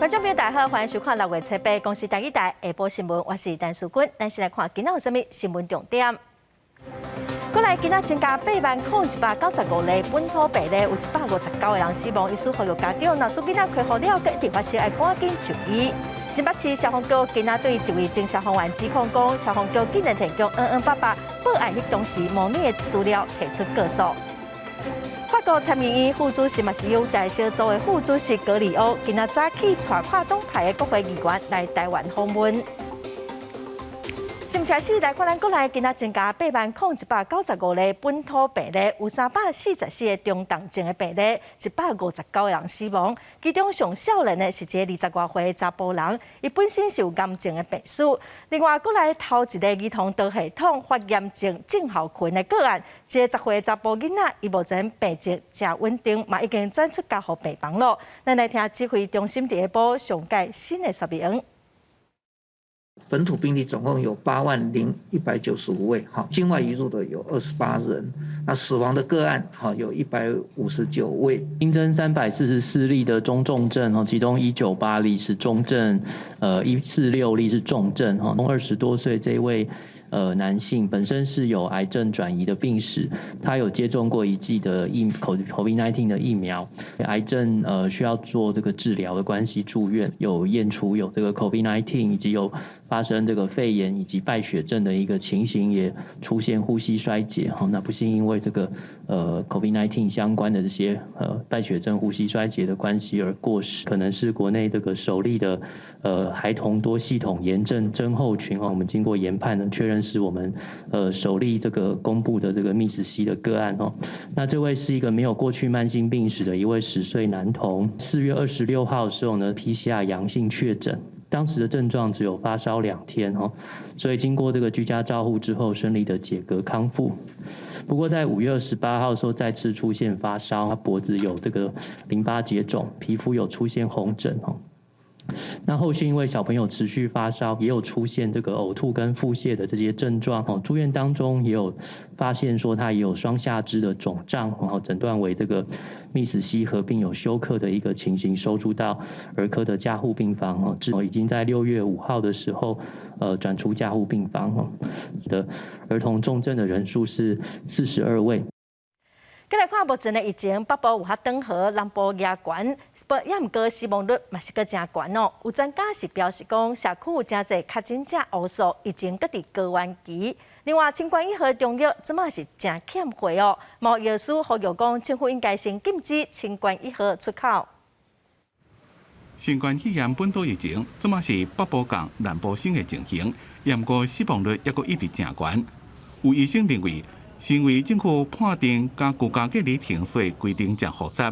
观众朋友大家好，欢迎收看6月7日公视台语台下晡新闻，我是陈淑君。咱先来看今仔有啥物新闻重点。过来，今仔增加80195例本土病例，有159个人死亡。医师呼吁家长，若说囡仔开学了，佮一定发生，要赶紧就医。新北市消防局今仔对一位前消防员指控讲，消防局竟然提供88报案迄当时模拟的资料，提出告诉。法国参议院副主席嘛是由大小组的副主席格里欧，今仔早起带跨党派的国会议员来台湾访问。新北市来看咱国内今仔增加80195例本土病例，有344个中重症的病例，159个人死亡。其中上少年的是一个20多岁的查甫人，伊本身是有癌症的病史。另外，国内头一个儿童道系统发炎症症候群的个案，一个10岁查甫囡仔，伊目前病情正稳定，嘛已经转出家护病房了。咱来听指挥中心第一波上届新的说明。本土病例总共有80195位，境外移入的有28人，那死亡的个案有159位，新增344例的中重症，其中198例是中症，146例是重症，从20多岁这位。男性本身是有癌症转移的病史，他有接种过1剂的COVID-19 的疫苗，癌症需要做这个治疗的关系住院，有验出有这个 COVID-19 以及有发生这个肺炎以及败血症的一个情形，也出现呼吸衰竭，那不幸因为这个COVID-19 相关的这些败血症、呼吸衰竭的关系而过世，可能是国内这个首例的孩童多系统炎症症候群，我们经过研判呢确认。是我们首例这个公布的这个密斯西的个案哦，那这位是一个没有过去慢性病史的一位10岁男童，4月26号的时候呢 PCR 阳性确诊，当时的症状只有发烧2天哦，所以经过这个居家照护之后顺利的解隔康复。不过在5月28号的时候再次出现发烧，他脖子有这个淋巴结肿，皮肤有出现红疹哦。那后续因为小朋友持续发烧，也有出现这个呕吐跟腹泻的这些症状，住院当中也有发现说他也有双下肢的肿胀，然后诊断为这个密斯西合并有休克的一个情形，收住到儿科的加护病房，已经在6月5号的时候转出加护病房的儿童重症的人数是42位。再来看目前的疫情，北部有较长和南部也悬，也毋过死亡率嘛是个真悬哦。有专家是表示讲，社区有真侪确诊者乌数，疫情搁伫高原期。另外，新冠1号中药即马是真欠货哦。毛药师呼吁讲，政府应该先禁止新冠1号出口。新冠肺炎本土疫情即马是北部港南部省的情形，也毋过死亡率抑阁一直真悬。有医生认为。是因为政府判定加居家隔离停税规定真复杂，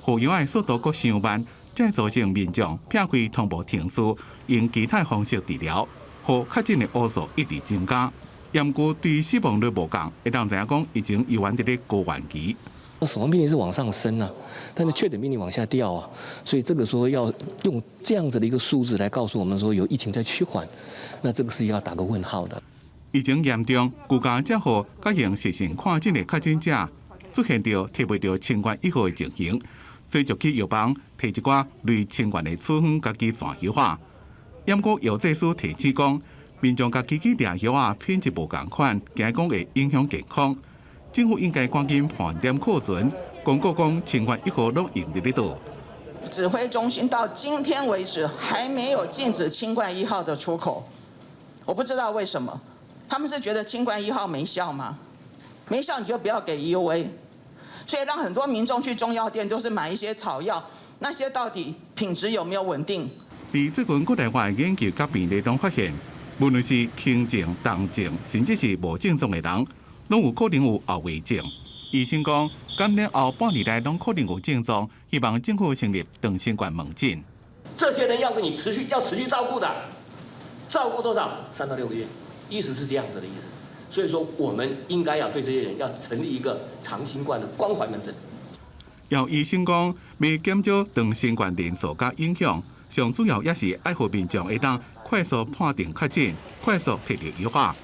服药的速度阁伤慢，才造成民众避开通报停输，用其他方式治疗，互确诊的乌数一直增加。研究对死亡率无降，会当知影讲已经依然伫咧高原期。死亡病例是往上升啊，但是确诊病例往下掉啊，所以这个说要用这样子的一个数字来告诉我们说有疫情在趋缓，那这个是要打个问号的。疫情严重，居家照护甲用实时看诊的确诊者出现着摕袂到新冠1号的情形，所以就去药房摕一寡类新冠的处方，家己全优化。验过药剂师提醒讲，民众家己掠药啊品质无共款，惊讲会影响健康。政府应该赶紧盘点库存，公告讲新冠1号拢用伫咧倒。指挥中心到今天为止还没有禁止清冠1号的出口，我不知道为什么。他们是觉得清冠1号没效吗？没效你就不要给 EUA， 所以让很多民众去中药店就是买一些草药，那些到底品质有没有稳定？伫最近国内外研究甲病例中发现，无论是轻症、重症，甚至是无症状的人，拢有可能有后遗症。医生讲，感染后半年内拢可能有症状，希望政府成立长新冠门诊。这些人要跟你持续照顾的，照顾多少？3到6个月。意思是这样子的意思，所以说我们应该要对这些人要成立一个长新冠的关怀门诊。要医生讲，要减少长新冠人数甲影响，上主要也是爱护民众会当快速判定确诊，快速摕到药化，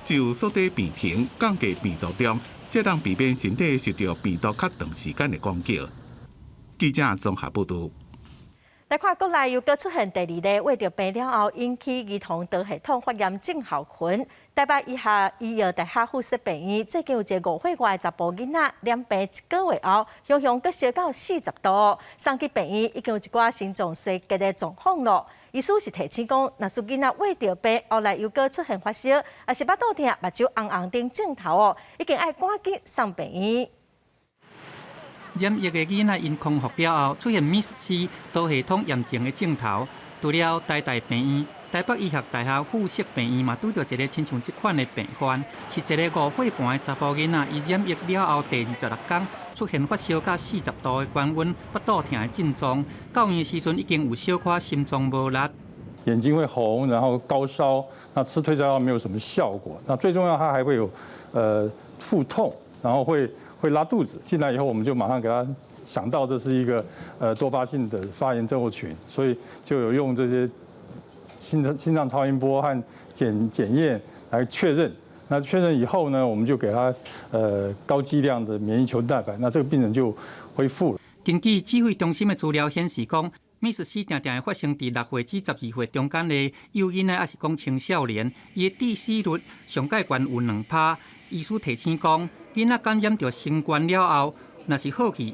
只有缩短病情，降低病毒量，才让避免身体受到病毒较长时间的攻击。记者综合报道。来看国内又搁出现第二例胃着病了后引起儿童肠系统发炎症候群。台北医药大学附设病院最近有一个5岁外查甫囡仔染病1个月后，雄搁烧到40度，送去病院已经有一寡心脏衰竭的状况咯。医师是提醒讲，若是囡仔胃着病，后来又搁出现发烧，也是腹肚痛、目睭红红等症头哦，已经爱赶紧送病院。染疫的囡仔因康复了后，出现 MIS-C 多系统炎症的症头。除了台大病院，台北医学大学附设病院嘛拄到一个亲像这款的病患，是一个5岁半的查甫囡仔，伊染疫了后第26天出现发烧到40度的高温、腹肚痛的症状。到院的时阵已经有小可心脏无力，眼睛会红，然后高烧，那吃退烧药没有什么效果。那最重要，它还会有腹痛，然后会拉肚子。进来以后，我们就马上给他想到这是一个多发性的发炎症候群，所以就有用这些心脏超音波和检验来确认。那确认以后呢，我们就给他高剂量的免疫球蛋白，那这个病人就恢复了。根据指挥中心的资料显示，讲 MIS-C 常常会发生伫6岁至12岁中间的幼囡仔，还是讲青少年，伊的致死率上界悬有2%。医师提醒讲，囡仔感染到新冠了后，若是好去，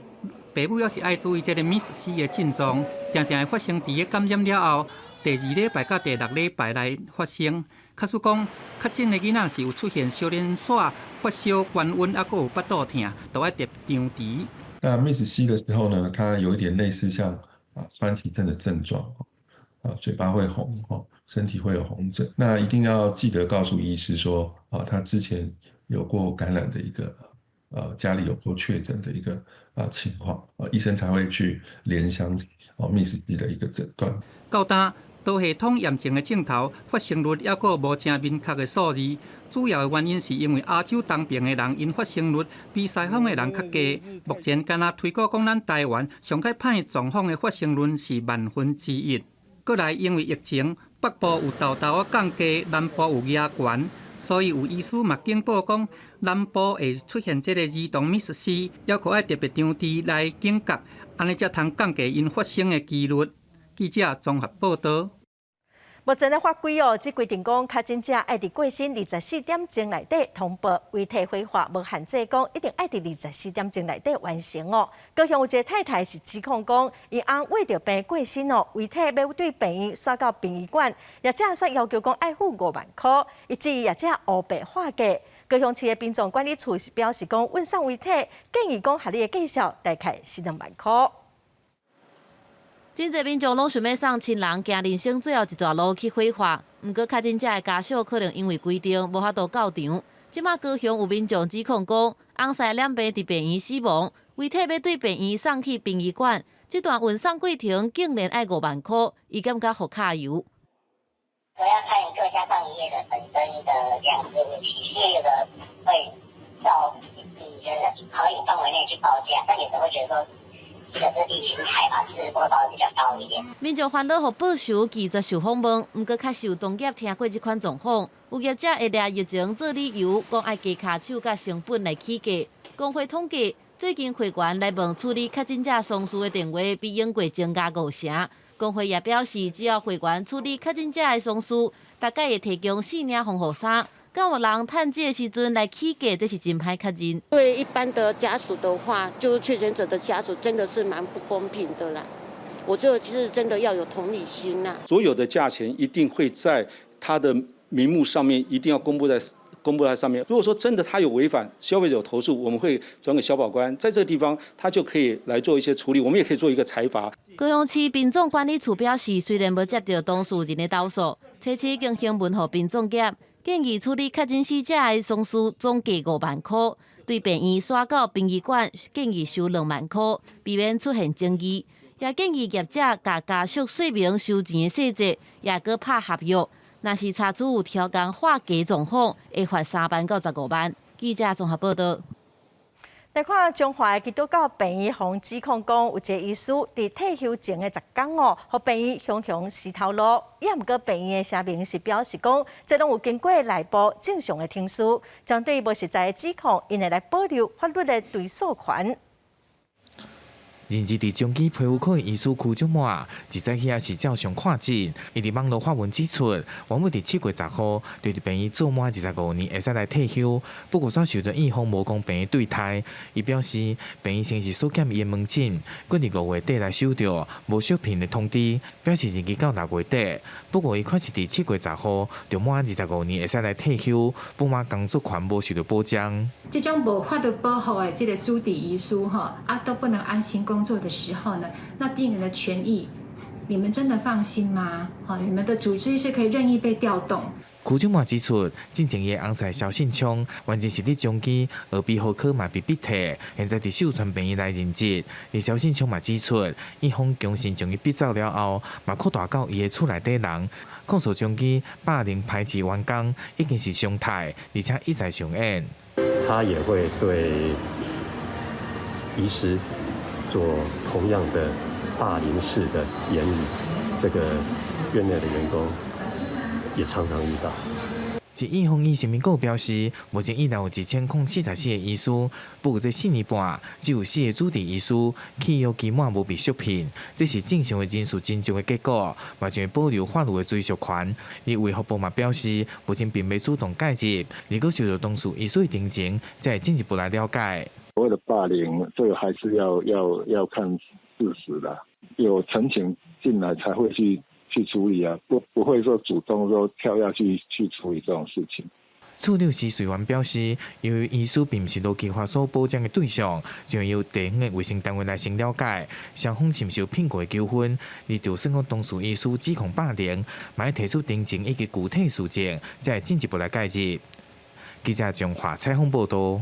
父母要是爱注意这个 MIS-C 的症状，常常会发生伫个感染了后第2礼拜到第6礼拜来发生。假使讲确诊的囡仔是有出现小连线、发烧、高温，还有腹肚痛，都要特张除。那 MIS-C 的时候呢，它有一点类似像番茄症的症状，嘴巴会红，身体会有红疹。那一定要记得告诉医师说，他之前有过感染的一个家里有过确诊的一个情况，医生才会去联想MIS-C 的一个诊断。到单多系统炎症的症头发生率还佫无正明确的数字，主要的原因是因为亚洲东边的人因发生率比西方的人较低。目前敢若推估讲，咱台湾上较歹状况的发生率是1/1000。过来因为疫情，北部有豆豆降低，南部有压悬。所以有医师嘛警报讲，南部会出现这个儿童 MIS-C， 要可爱特别张持来警觉，安尼才通降低因发生的几率。记者综合报道。目前的法规只规定讲，确诊者爱伫过身24点钟内底通报遗体火化，无限制讲一定爱伫24点钟内底完成哦。高雄有一个太太是指控讲，因翁为着病过身哦，遗体要对病院刷到殡仪馆，业者却要求讲爱付5万块，以至于业者乌白化价。高雄市的殡葬管理处是表示讲，运送遗体建议讲合理的计数大概是2万块。真侪民众拢想要送亲人行人生最后一段路去火化，毋过确诊者的家属可能因为规定无法度到场。即马高雄有民众指控讲，翁婿染病伫病院死亡，遗体要对病院送去殡仪馆，这段运送过程竟然要5万块，伊感觉好卡油。主要看各家葬仪业的本身的这样子的问题，因为有的会照你觉得可以范围内去报价，但有的会觉得说。这个地形海拔是波高比较高一点。民众烦恼，互报仇拒绝受访问，毋过确实有同业听过这款状况，有业者会拿疫情做理由，讲爱加骹手甲成本来起价。工会统计，最近会员来问处理确诊者丧事的电话比永过增加5成。工会也表示，只要会员处理确诊者的丧事，大概会提供4领防护衫。敢有人趁这时阵来起价，这是真歹确认。对一般的家属的话，就是确诊者的家属，真的是蛮不公平的啦。我觉得其实真的要有同理心呐。所有的价钱一定会在他的名目上面，一定要公布在上面。如果说真的他有违反，消费者有投诉，我们会转给消保官，在这个地方他就可以来做一些处理，我们也可以做一个裁罚。高雄市殡葬管理处表示，虽然无接到当事人的投诉，初期已经询问予殡葬业。建议处理确诊死者的丧事总计5万块，对病院刷到殡仪馆建议收2万块，避免出现争议。也建议业者甲家属说明收钱的细节，也搁拍合约。若是查出有超工化价状况，会罚3万到15万。记者综合报道。来看中华基督教病院方指控讲，有一个医师伫退休前的10天互病院向洗头路，也毋过病院的声明是表示讲，这拢有经过内部正常的听取，针对无实在的指控，因会来保留法律的追诉权。任职伫中基皮肤科的医师邱忠满，一早起也是照常看诊。伊伫网络发文指出，原本伫7月10号对着病院做满25年，会使来退休。不过，却受到院方无讲病院对待。伊表示，病院先是缩减伊的门诊，搁伫5月底来收到无续聘的通知，表示任期到6月底。不过，伊却是伫7月10号就满25年，会使来退休，不满工作权无受到保障。这种无法律保护的这个主治医师都不能安心工作的时候呢，那病人的权益，你们真的放心吗？你们的主治医师可以任意被调动。邱忠满指出，进前伊的翁婿肖信昌，原前是伫中基耳鼻喉科嘛被逼退，现在伫秀传病院来任职。而肖信昌嘛指出，院方强行将伊逼走了后，嘛扩大到伊的厝内底人，控诉中基霸凌排挤员工，已经是常态，而且一再上演。他也会对医师做同样的霸凌式的言语，这个院内的员工也常常遇到。一院方医生民局表示，目前依然有1044个医师，不过这4年半只有4个主治医师契约期满无被续聘，这是正常的人数增长的结果，嘛就会保留法律的追溯权。而卫福部嘛表示，目前并未主动介入，如果受到当事医师的定情，才会进一步来了解。所谓的霸凌，这个还是要看事实的，有陈情进来才会去处理啊，不会说主动说跳下去处理这种事情。处理师随员表示，由于医师并不是劳基法所保障的对象，就由地方的卫生单位来先了解双方是毋是有聘过的纠纷。而就算讲当事医师指控霸凌，嘛要提出定情以及具体事情，才会进一步来介入。记者中华采访报道。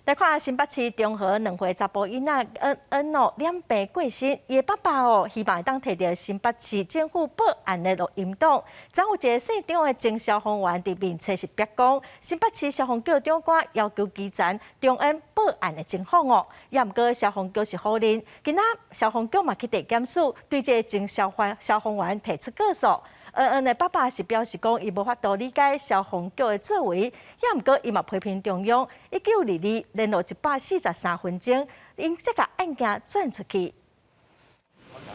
来看新北市中和2岁查甫囡仔恩染病过身，伊爸爸希望当摕到新北市政府报案的录音档。昨有一个县长的前消防员伫面册是逼讲，新北市消防局长官要求基层中恩报案的情况也毋过消防局是否认。今仔消防局嘛去地检署对这个前消防员提出告诉。恩的爸爸是表示讲，伊无法度理解消防局的作为，也毋过伊嘛批评中央1922联络143分钟，因这个案件转出去。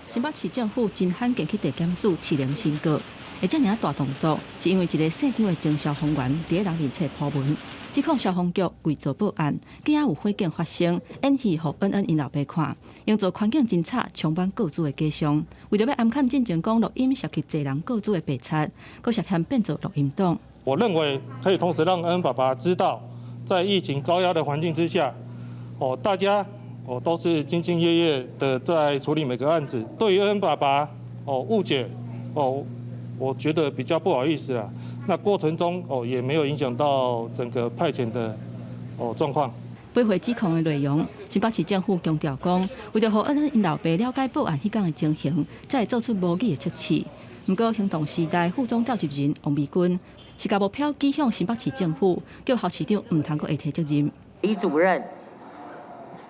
新北市政府真罕见去地检署市量申告，会遮尔大动作，是因为一个县长的前消防员伫咧人面册铺文，指控消防局伪造报案，竟然有火警发生，演戏互因老爸看，营造环境真差，冲办告主的假象，为着要暗砍进前讲录音涉及侪人告主的白贼，佫涉嫌变做录音档。我认为可以同时让恩爸爸知道，在疫情高压的环境之下，大家都是兢兢业业的在处理每个案子。对于恩爸爸误解我觉得比较不好意思啦。那过程中也没有影响到整个派遣的状况。背回指控的内容，新北市政府强调讲，为着让恩因老爸了解报案迄天的情形，才会做出无义的措辞。不过，行动时代副总调集人王美君是把目标指向新北市政府，叫校市长唔通阁会提责任。李主任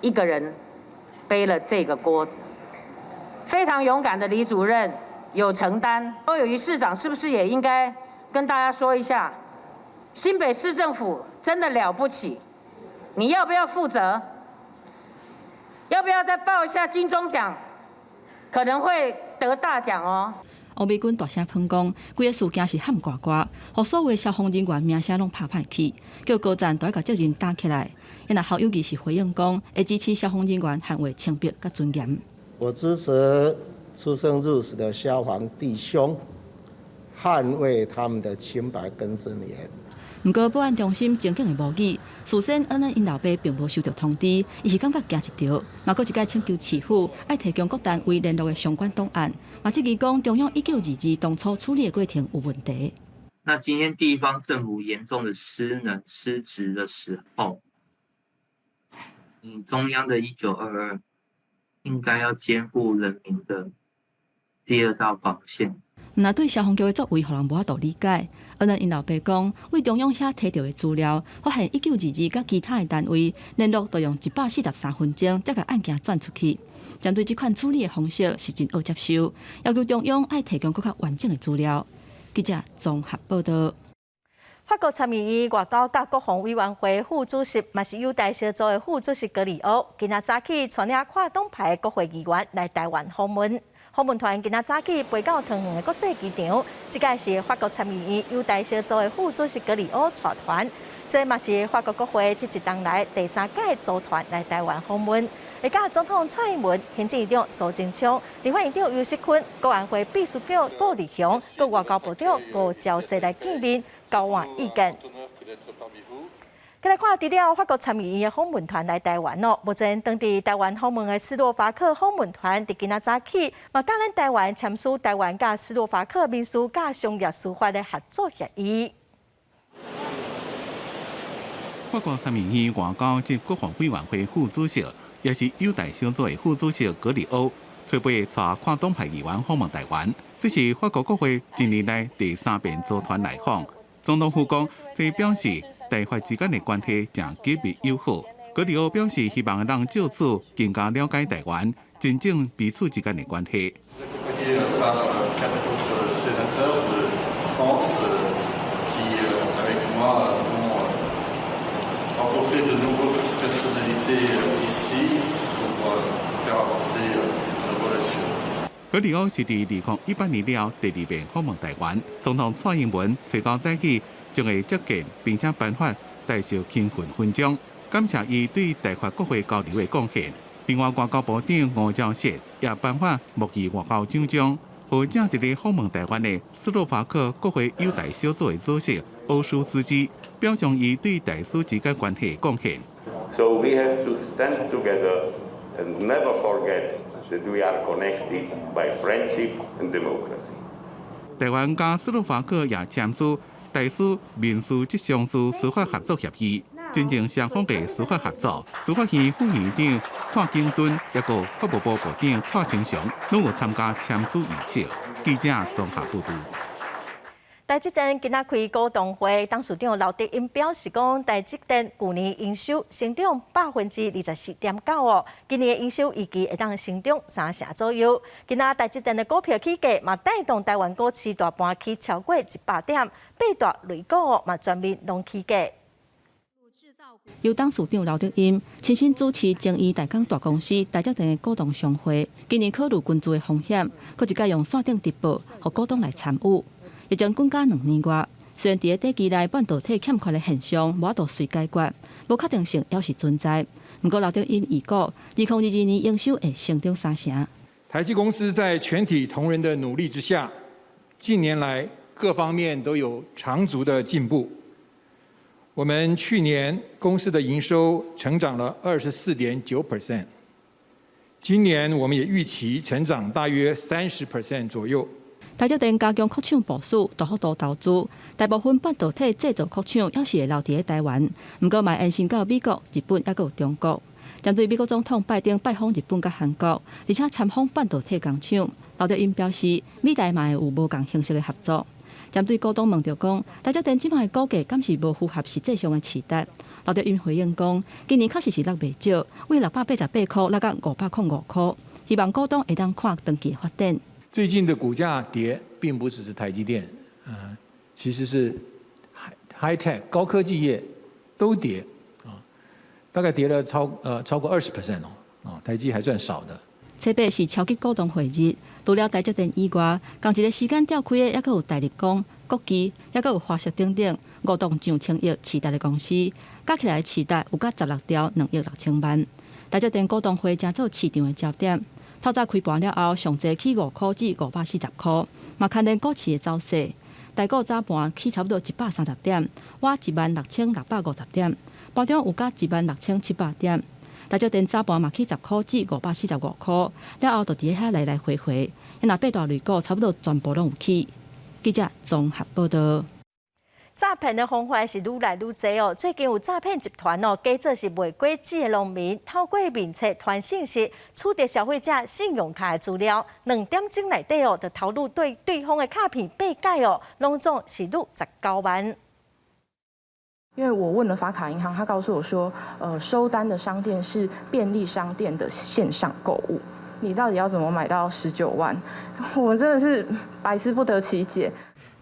一个人背了这个锅子，非常勇敢的李主任有承担。周友宜市长是不是也应该跟大家说一下，新北市政府真的了不起，你要不要负责？要不要再报一下金钟奖？可能会得大奖哦。王美君大声喷讲，规个事件是喊呱呱，互所有消防人员名声拢拍歹去，叫高层都要甲责任担起来。因那校友义是回应讲，会支持消防人员捍卫清白甲尊严。我支持出生入死的消防弟兄，捍卫他们的清白跟尊严。不过，报案中心警警的无语，事先恩因老爸并无收到通知，伊是感觉惊一条，嘛佫一概请求市府爱提供各单位联络的相关档案，嘛质疑讲中央1922当初处理的过程有问题。那今天地方政府严重的失能失职的时候，中央的1922应该要肩负人民的第二道防线。那对消防局的作为，互人无法度理解。恩因老爸讲，为中央遐摕到的资料，发现1922甲其他的单位联络，都用143分钟才甲案件转出去。针对这款处理的方式是真好接受，要求中央爱提供更较完整的资料。记者综合报道。法国参议院外交甲国防委员会副主席，嘛是犹太小组的副主席格里欧，今仔早起带领跨党派国会议员来台湾访问。访问团今仔早起飞到桃园的国际机场，这个是法国参议院犹太小组的副主席格里欧带团，这嘛是法国国会这一冬来第3届组团来台湾访问。会甲总统蔡英文、行政院长苏贞昌、立法院长游锡堃、国安会秘书长顾立雄、佮外交部长吴钊燮来见面，交换意见。再来看，除了法国参议院的访问团来台湾哦，目前当地台湾访问的斯洛伐克访问团，伫今仔早起，嘛甲咱台湾签署台湾甲斯洛伐克民事甲商业司法的合作协议。法国参议院外交及国防委员会副主席，也是犹太小组的副主席格里欧，吹背带跨党派议员访问台湾，这是法国国会今年来第3遍组团来访。总统府讲，这表示台法之间的关系正紧密友好。格里欧表示，希望让就此更加了解台湾，真正彼此之间的关系。格里欧是伫2018年了第2遍访问台湾，总统蔡英文找到早起将会接见，并且颁发大小钦分勋章，感谢伊对台法国会交流的贡献。另外，外交部长吴钊燮也颁发木艺外交奖章，和正伫咧访问台湾的斯洛伐克国会犹太小组的主席欧舒斯基，表彰伊对台苏之间关系的贡献。So we have to stand together and never forget that we are connected by friendship and democracy. 台湾甲斯洛伐克也签署台苏民事及商事司法合作协议，真正双方的司法合作。司法院副院长蔡景敦，也个法务部部长蔡清祥，拢有参加签署仪式。记者综合报道。台积电今仔开股东会，董事长刘德英表示讲，台积电去年营收成长24.9%哦，今年的营收预计会当成长3成左右。今仔台积电的股票起价嘛带动台湾股市大盘起超过100点，8大类股嘛全面拢起价。由董事长刘德英亲身主持正义台港大公司台积电的股东商会，今年考虑均资的风险，佫一改用线顶直播，互股东来参与。疫情更加2年外，虽然伫短期内半导体欠缺的现象无法度随解决，无确定性也是存在。不过刘德英预估，2022年营收会成长3成。台积公司在全体同仁的努力之下，近年来各方面都有长足的进步。我们去年公司的营收成长了24.9%，今年我们也预期成长大约30% 左右。台积电加强扩厂部署，大幅度投资，大部分半导体制造扩厂也是会留伫台湾，不过嘛延伸到美国、日本也有中国。针对美国总统拜登拜访日本甲韩国，而且参访半导体工厂，刘德英表示，未来嘛会有无共形式的合作。针对股东问到讲，台积电即卖股价敢是无符合实际上的期待？刘德英回应讲，今年确实是落袂少，为688块落到505块，希望股东会当看长期的发展。最近的股价跌，并不只是台积电，其实是 high tech 高科技业都跌，大概跌了超过20% 哦，台积还算少的。7月是超级股东会日，除了台积电以外，同一个时间召开的也有大立光、国基，也有华硕等等股东上千亿持贷的公司，加起来持贷有甲16条2亿6千万。台积电股东会正做市场的焦点。透早开盘了后，上济起5块至540块，嘛看连股市的走势。台股早盘起差不多130点，挖16650点，盘中有甲16700点。台积电早盘嘛起10块至545块，了后就伫遐来来回回，因那8大类股差不多全部拢有起。记者综合报道。诈骗的方法是愈来愈多哦。最近有诈骗集团哦，假做是未过纸的农民，透过面册传信息，取得消费者信用卡的资料，2点钟内底哦，就投入对方的卡片8改哦，拢总是入19万。因为我问了发卡银行，他告诉我说，收单的商店是便利商店的线上购物，你到底要怎么买到19万？我真的是百思不得其解。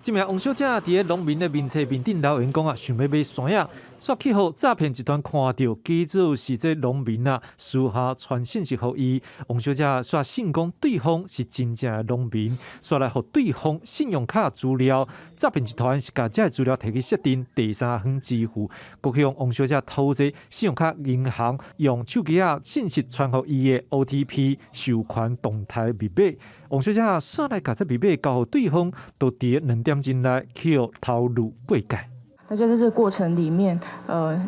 这名王小姐伫农民的面册面顶留言讲啊，想要买山野，煞去互诈骗集团看到，假做是这农民啊，私下传信息给伊。王小姐煞信讲对方是真正的农民，煞来互对方信用卡资料。诈骗集团是把这资料摕去设定第三方支付，佮向王小姐偷这信用卡银行用手机啊信息传给伊的 OTP 收款动态密码。王小姐煞来把这密码交给对方，都伫2点钟内去投入柜改。那就在这个过程里面，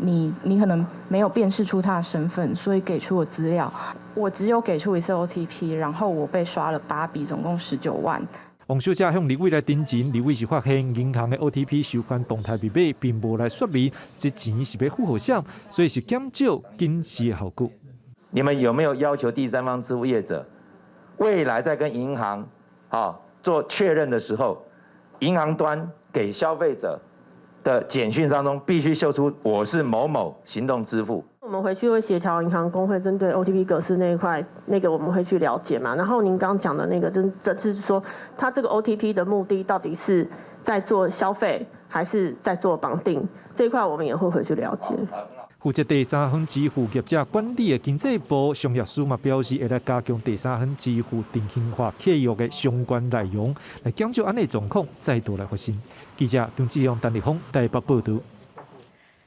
你可能没有辨识出他的身份，所以给出了资料。我只有给出一次 OTP， 然后我被刷了8笔，总共19万。王小姐向立委来တင်錢，立委是發現銀行的 OTP 收款動態密碼並無來說明這錢是要付好向，所以是減少緊急的後果。你們有沒有要求第三方支付業者未來在跟銀行做確認的時候，銀行端給消費者的簡訊當中必須秀出我是某某行動支付？我們回去會協調銀行公會針對 OTP 格式那一塊，那個我們會去了解嘛。然後您剛剛講的那個，這是說，它這個 OTP 的目的到底是在做消費，還是在做綁定？這一塊我們也會回去了解。負責第三方支付業者管理的經濟部商業司嘛表示，會來加強第三方支付定型化契約的相關內容，來減少安尼狀況再度來發生。記者張志陽、陳立峰台北報道。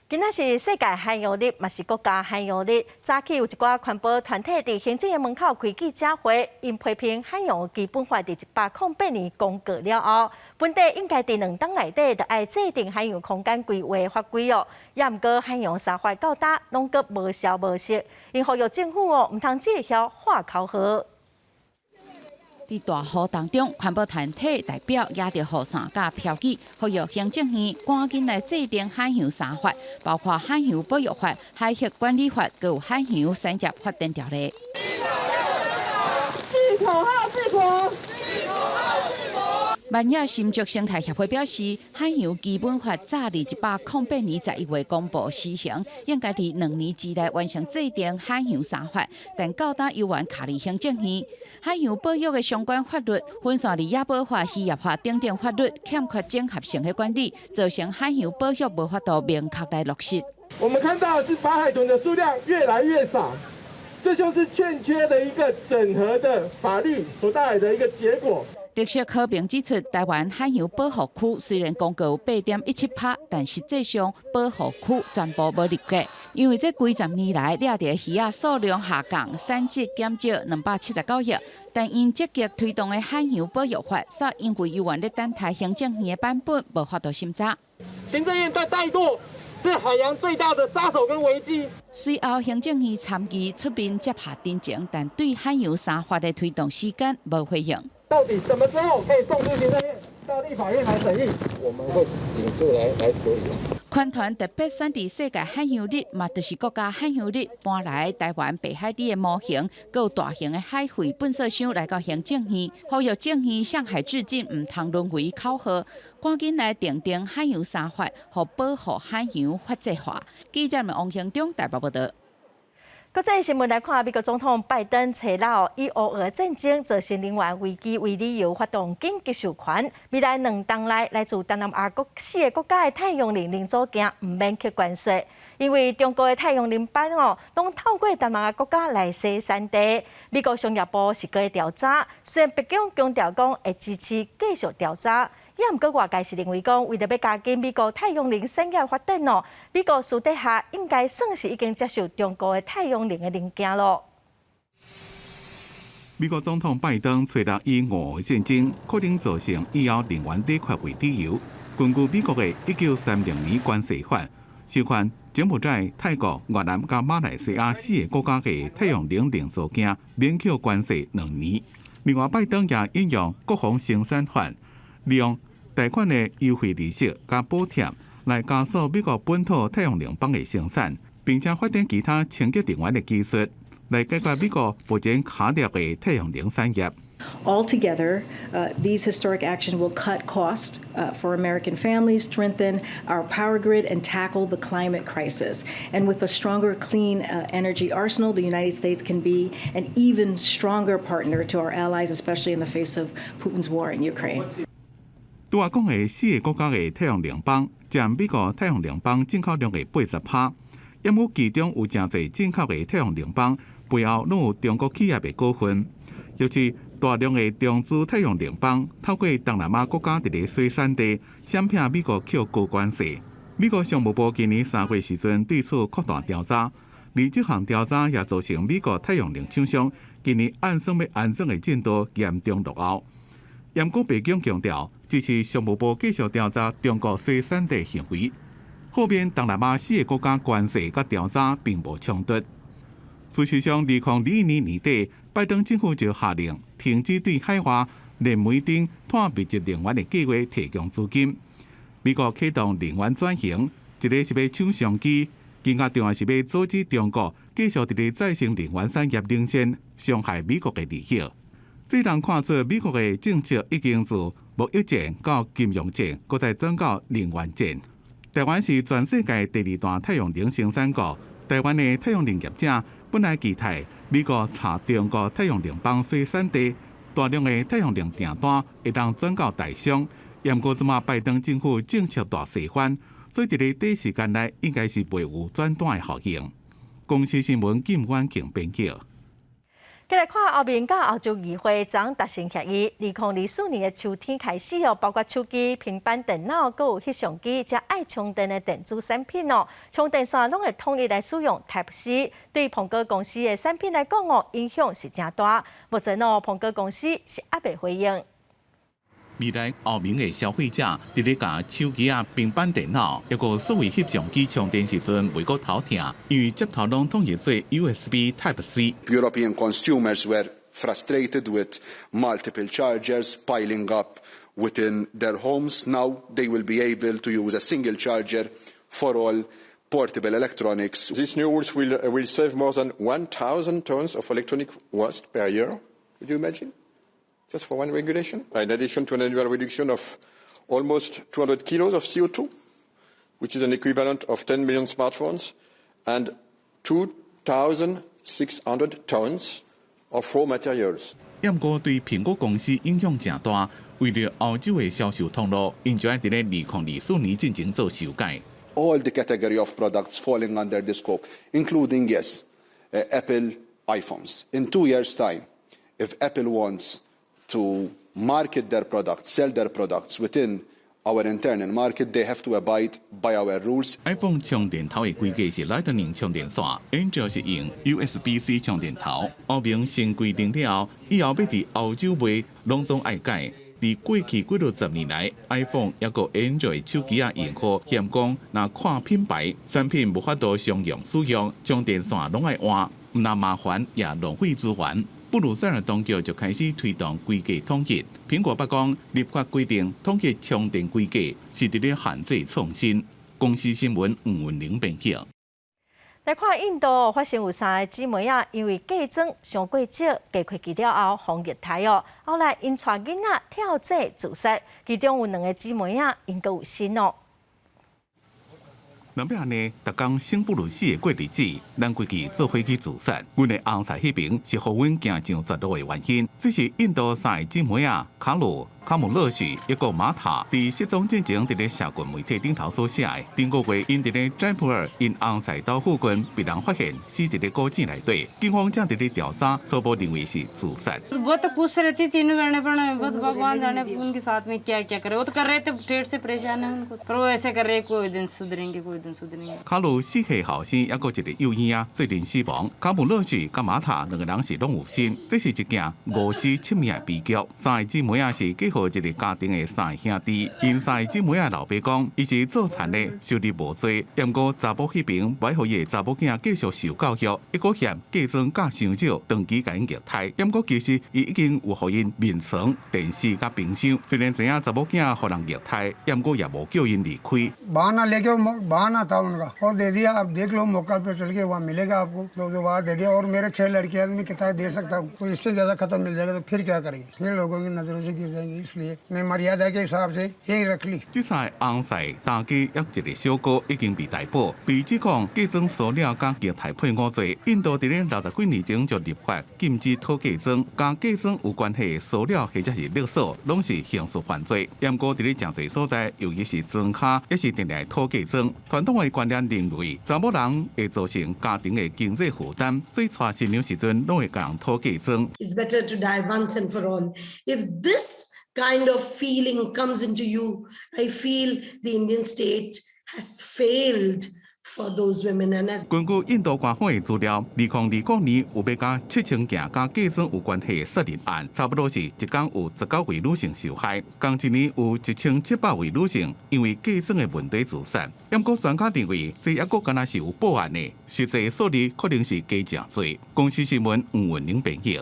今仔是世界海洋日，嘛是國家海洋日。早起有一寡環保團體佇行政院門口開記者會，因批評海洋基本法第108年公告了後，本地應該佇2冬內底就愛制定海洋空間規劃法規哦。也毋過海洋沙發到達，攏閣無消無息，因呼籲政府哦，毋通只會曉畫口號。在大雨當中，環保團體代表也着雨傘甲標語，呼籲行政院趕緊來制定海洋三法，包括海洋保育法、海域管理法，佮有海洋產業發展條例。口號治國。萬野新竹生態協會表示，海洋基本法早於108年11月公布施行，應該喺2年之內完成制定海洋三法，但到達有緣卡哩行政院，海洋保育的相關法律分散於野保法、漁業法等等法律，欠缺整合性的管理，造成海洋保育無法度明確來落實。我們看到是法海豚的數量越來越少，這就是欠缺的一個整合的法律所帶來的一個結果。綠色和平指出，台灣海洋保護區雖然公告8.17%，但實際上保護區全部無入格，因為這幾十年來掠到魚仔數量下降，產值減少279億。但因積極推動的海洋保育法，卻因為有關的等待行政院的版本無法度審查。行政院在怠惰，是海洋最大的殺手跟危機。隨後行政院參與出面接下တင်情，但對海洋三法的推動時間無回應。到底什麼時候可以送出行政院到立法院來審議？我們會緊速來處理。環團特別選在世界海洋日，嘛就是國家海洋日搬來台灣北海地的模型，還有大型的海廢糞掃箱來到行政院，呼籲政院向海致敬，唔通淪為口號，趕緊來訂定海洋三法，和保護海洋法制化。記者們王興中台北報道。國際新聞來看，美國總統拜登吹鬧以俄烏戰爭造成能源危機為理由發動緊急授權，未來2冬內來自東南亞各4個國家的太陽能零組件唔免去關稅，因為中國的太陽能板攏透過東南亞國家來生產地。美國商業部是個調查，雖然北京強調講會支持繼續調查。也毋過外界是認為講，為了要加緊美國太陽能產業發展哦，美國私底下應該算是已經接受中國的太陽能的零件咯。美國總統拜登吹到以俄烏戰爭可能造成以後能源短缺為理由，根據美國的1930年關稅法，授權柬埔寨、泰國、越南加馬來西亞4個國家的太陽能零組件免繳關稅2年。另外，拜登也引用國防生產法，利用貸款的優惠利息加補貼來加速美國本土太陽能板的生產，並且發展其他清潔能源的技術，來解決美國目前卡掉的太陽能產業。Altogether, these historic actions will cut costs for American families, strengthen our power grid, and tackle the climate crisis. And with a stronger clean energy arsenal, the United States can be an even stronger partner to our allies, especially in the face of Putin's war in Ukraine. 拄啊讲的4个国家的太阳能板，占美国太阳能板进口量的80%，因过其中有真侪进口的太阳能板背后拢有中国企业的股份，尤其大量的中资太阳能板透过东南亚国家伫咧水产地，闪骗美国扣高关税。美国商务部今年3月时阵对此扩大调查，而这项调查也造成美国太阳能厂商今年按算要安装的进度严重落后。严国北京强调，支持商务部继续调查中国水产地行为。后面东南亚4个国家关系甲调查并无冲突。事实上，2021年年底，拜登政府就下令停止对海外燃煤等碳密集能源的计划提供资金。美国启动能源转型，一个是要抢商机，更加重要是要阻止中国继续伫咧再生能源产业领先，伤害美国的利益。这人看出美国的政策已经从贸易战到金融战，搁再转到能源战。台湾是全世界第2大太阳能生产国，台湾的太阳能业者本来期待美国查中国太阳能板水产地，大量的太阳能订单会当转到台商。不过，即马拜登政府政策大示范，所以伫咧短时间内应该是袂有转单的效应。公司新闻金婉庆编辑。再来看欧盟甲欧洲议会昨达成协议，2024年的秋天开始包括手机、平板电脑、阁有翕相机，加爱充电的电子产品充电线拢会统一来使用 Type-C。对苹果公司的产品来讲影响是真大。目前苹果公司是还未回应。未来欧盟的消费者伫咧甲手机啊、平板电脑，抑个所谓翕相机充电时阵，袂阁头疼，因为接头拢统一做 USB Type-C。European consumers were frustrated with multiple chargers piling up within their homes. Now they will be able to use a single charger for all portable electronics. These new rules will save more than 1,000 tons of electronic waste per year. Could you imagine? Just for one regulation, in addition to an annual reduction of almost 200 kilos of CO2, which is an equivalent of 10 million smartphones, and 2,600 tons of raw materials. 不过对苹果公司影响真大，为了欧洲的销售通路，因就要伫咧2024年进行做修改。All the category of products falling under this scope, including, yes, Apple iPhones. In 2 years' time, if Apple wants to market their products, sell their products within our internal market, they have to abide by our rules. iPhone 充电头的规格是 Lightning 充电线 ，Android 是用 USB-C 充电头。欧盟新规定了，以后要伫欧洲卖，拢总爱改。伫过去几10年来 ，iPhone 抑个 Android 手机啊用户嫌讲，若看品牌产品无法度商用使用，充电线拢爱换，唔那麻烦也浪费资源。布鲁塞尔当局就开始推动规格统一。苹果北讲立法规定统一充电规格是伫咧限制创新。公司新闻黄文玲编辑。来看印度发生有3个姊妹因为嫁妆上过少，加开机了后防疫台后来因带囡仔跳井自杀，其中有2个姊妹因阁有死若要安尼，逐工生不如死的过日子，咱规矩坐飞机自杀。阮的红菜迄边是互阮行上绝路的原因。这是印度3个姊妹卡鲁、卡姆勒许一个马塔，伫失踪之前伫咧社群媒体顶头所写的。顶个月因伫咧斋普尔因红菜岛附近被人发现死伫咧古井内底，警方正伫咧调查，初步认为是自杀。बहुत खुश रहती तीनों करने पड़े बस भगवान जाने उनके साथ में क्या क्या करे वो तो कर रहे थे पेट से परेशान है उनको पर वो ऐसे कर रहे कोई दिन सुधरेंगे कोई दिन सुधरेंगे。卡鲁死去后生，抑个一个幼婴最近死亡。卡姆勒许甲马塔2个人是拢有心，这是一件5死7命的悲剧。3个姊妹是结合一个家庭的3个兄弟，因3个姊妹老爸讲，伊是做田的，收入无多，不过查某迄边歹互伊的查某囝继续受教育，一个嫌嫁妆价伤少，长期甲因虐待。不过其实伊已经有互因面床、电视甲冰箱，虽然知影查某囝互人虐待，不过也无叫因离开。बहाना लेके बहाना था उनका और दे दिया। आप देख लो मौका पे चल के वहाँ मिलेगा आपको, तो बार दे दिया। और मेरे 6 लड़कियां मैं कितना दे सकता हूँ, तो इससे ज्यादा खत्म मिल जाएगा तो फिर क्या करेंगे, फिर लोगों की नजरों से गिर जाएंगे। इसलिए मैं मर्यादा के हिसाब से यही रख ली।这赛红赛大家约一个小哥已经被逮捕，被指控假装塑料加液态配伍罪。印度伫咧60几年前就立法禁止讨假装，加假装有关系的塑料或者是勒索，拢是刑事犯罪。不过伫咧真侪所在，尤其是庄卡，也是定来讨假装。传统的观念认为，查某人会造成家庭的经济负担，所以娶新娘时阵拢会甲人讨假装。It's better to die once and for all. If this kind of feeling comes into you, I feel the Indian state has failed for those women. And as 根据印度官方的资料，2029年有要加7000件加假装有关系的杀人案，差不多是一天有19位女性受害，同一年有1700位女性因为假装的问题自杀。不过专家认为，这还阁敢若是有报案的，实际数字可能是加正多。公司新闻黄文玲编译。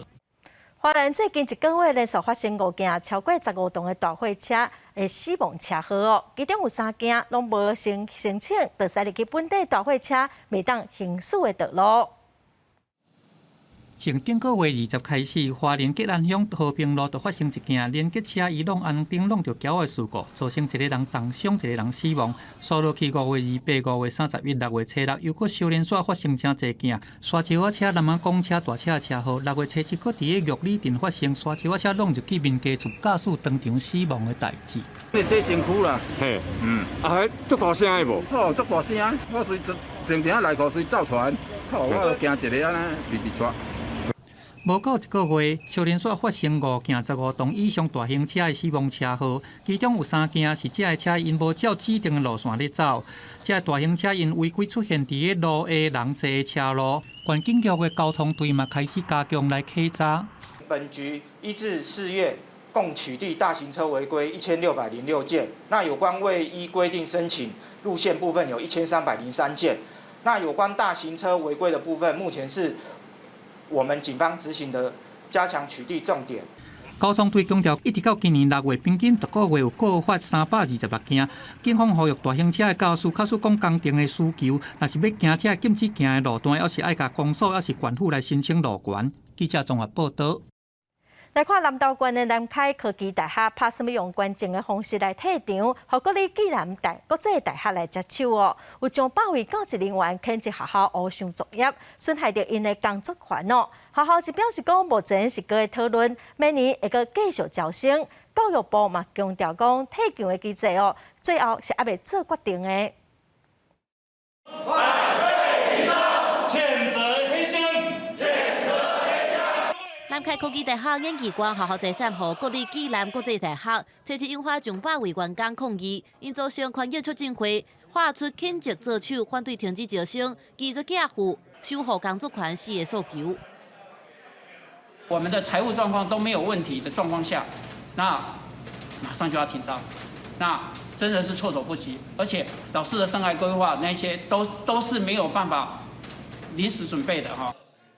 华人最近一个月连续发生5件超过15吨的大货车的死亡车祸哦，其中有3件拢无申请，就驶入去本地大货车未当行驶的道路。从顶个月20开始，花莲吉安乡和平路就发生一件连接车移弄安顶弄着桥的事故，造成一个人重伤，一个人死亡。数落去5月28、5月31、6月初6，又搁小连续发生真侪件沙石仔车、南洋公车、大车的车祸。6月初7，搁伫个玉里镇发生沙石仔车弄入去民家厝，驾驶当场死亡的代志。你洗身躯啦，嘿，迄足大声的无？哦，足大声，我随静静内裤随走出来，我就惊一个安尼直直出。无到一个月，小连续发生5件15吨以上大型车的死亡车祸，其中有3件是这车因无照指定的路线咧走，这大型车因违规出现伫个路下人济的车路，县警局的交通队嘛开始加强来稽查。本局1至4月共取缔大型车违规1606件，那有关未依规定申请路线部分有1303件，那有关大型车违规的部分，目前是我们警方执行的加强取缔重点。交通队强调，一直到今年6月，平均1个月有告发326件。警方呼吁大型车的驾驶，假使讲工程的需求，若是要行这禁止行的路段，要是爱甲公所，要是县府来申请路权。记者综合报道。来看南投县的南开科技大学，拍什么用关键的方式来退场，和国立暨南国际大学来接手哦。有将8位教职人员牵制学校乌上作业，损害到因的工作权哦。学校是表示讲，目前是搁讨论，明年会搁继续招生。教育部嘛强调讲，退场的机制哦，最后是还未做决定的。南开科技大学研究官学校财产和国立暨南国际大学提起引发上百位员工抗议，因造成权益促进会发出谴责作手，反对停止招生、拒绝缴付、守护工作权4个诉求。我们的财务状况都没有问题的状况下，那马上就要停招，那真的是措手不及，而且老师的生涯规划那些都是没有办法临时准备的哈。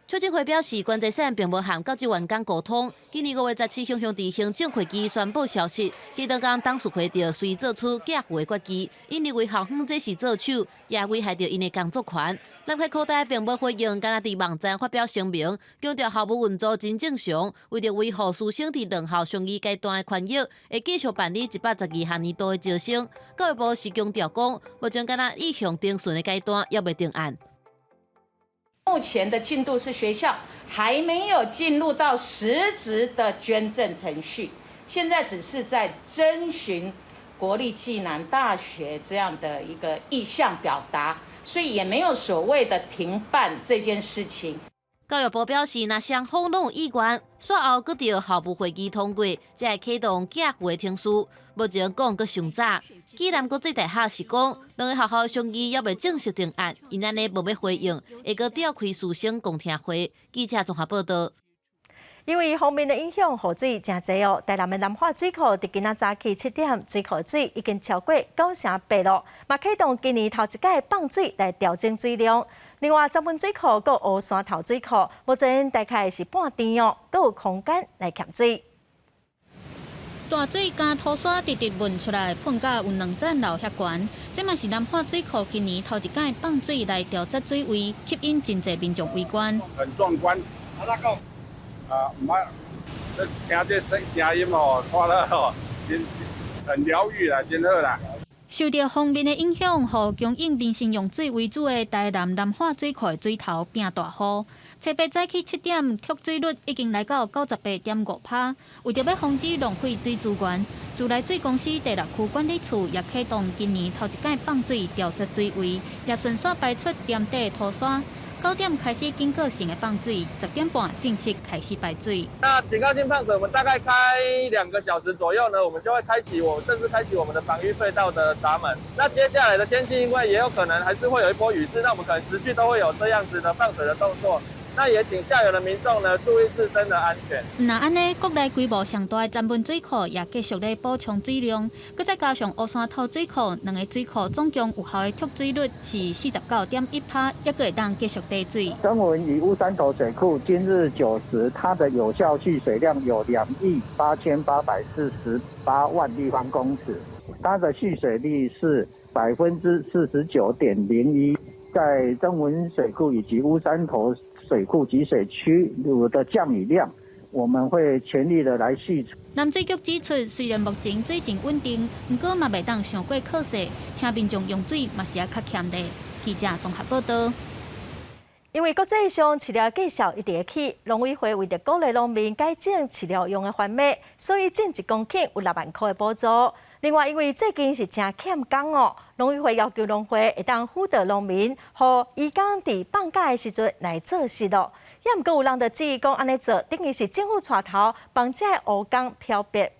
促进会表示，关节省并无和教职员工沟通。今年5月17日，向伫行政会议宣布消息，迄当天董事会就随做出缴付的决议，因认为校方这是做手，也危害到因的工作权。南开科大并无回应，敢若伫网站发表声明，强调校务运作真正常，为着维护师生伫两校上议阶段的权益，会继续办理112学年度的招生。教育部是强调讲，目前敢若意向定顺的阶段，也未定案。目前的进度是学校还没有进入到实质的捐赠程序，现在只是在征询国立暨南大学这样的一个意向表达，所以也没有所谓的停办这件事情。教育部表示，若双方拢有意愿，随后搁着校务会议通过，才会启动缴付的程序。目前讲搁上早，暨南国际大学是讲，两个学校商议也未正式定案，因安尼无要回应，会搁召开师生共听会。记者综合报道。因为方面的影响，雨水真侪哦。台南的南化水库伫今仔早起7点，水库水已经超过9成8咯，嘛启动今年头一届放水来调整水量。另外，十分水库佮乌山头水库，目前大概是半甜哦，佮有空间来减水。大水加土沙直直运出来，碰甲有2层楼遐悬。这嘛是南化水库今年头一届放水来调节水位，吸引真侪民众围观。很壮观。唔听这声音哦，看了哦，真很疗愈啦，真好啦。受到风面的影响，互供应民生用水为主的台南化水库的水头变大雨。初八早起7点，蓄水率已经来到98.5%。为着要防止浪费水资源，自来水公司第6区管理处也启动今年头一届放水调节水位，也顺续排出店底土沙。9点开始经过性的放水，10点半正式开始排水。那警告性放水，我们大概开2个小时左右呢，我们就会正式开启我们的防御隧道的闸门。那接下来的天气，因为也有可能还是会有一波雨势，那我们可能持续都会有这样子的放水的动作。那也请下游的民众呢注意自身的安全。那安尼，国内规模上大的詹文水库也继续咧补充水量，佮再加上乌山头水库2个水库总共有效的蓄水率是49.1%，也会当继续滴水。曾文与乌山头水库今日9时，它的有效蓄水量有28848万立方公尺，它的蓄水率是49.01%。在曾文水库以及乌山头水库集水区的降雨量，我们会全力的来蓄。南水局指出，虽然目前水情稳定，不过嘛袂当上过靠势，请民众用水嘛是较欠的。记者综合报道。因为国际上饲料价少一直起，农委会为着鼓励农民改种饲料用的番麦，所以种1公顷有6万块的补助。另外，因为最近是真欠工哦，农委会要求农会会当辅导农民，和渔工伫放假的时阵来做事咯。也毋过有人就质疑讲，安尼做等于是政府带头帮这渔工漂白。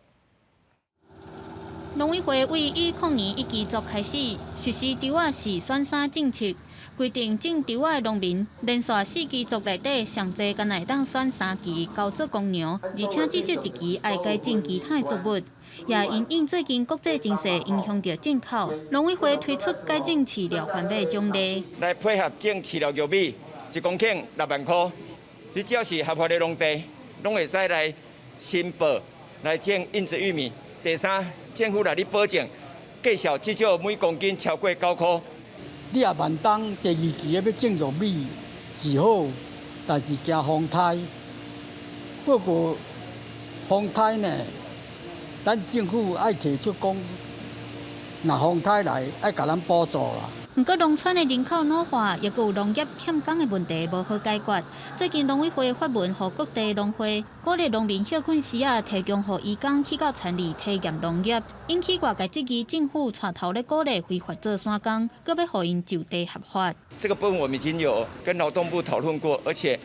农委会为2020年一期作开始实施稻仔是选三政策。规定种稻仔的农民，连续4期作内底上侪敢会当选3期交做公牛，而且只这1期爱改种其他的作物。也因应最近国际情势影响到进口，农委会推出改种饲料番麦奖励，来配合种饲料玉米，1公顷6万块。你只要是合法的农地，拢会使来申报来种印子玉米。第三，政府来你保证价少至少每公斤超过9块。你也万当第2期要种玉米是好，但是惊风台。不过风台呢，咱政府爱提出讲，若风台来爱甲咱补助啦。不过，农村的人口老化，也有农业欠工的问题无好解决。最近农委会发文予各地农会，鼓励农民休困时提供予渔工去到田里体验农业，引起外界质疑政府带头咧鼓励非法做山工，搁要予因就地合法。这个部分我们已经有跟劳动部讨论过，而且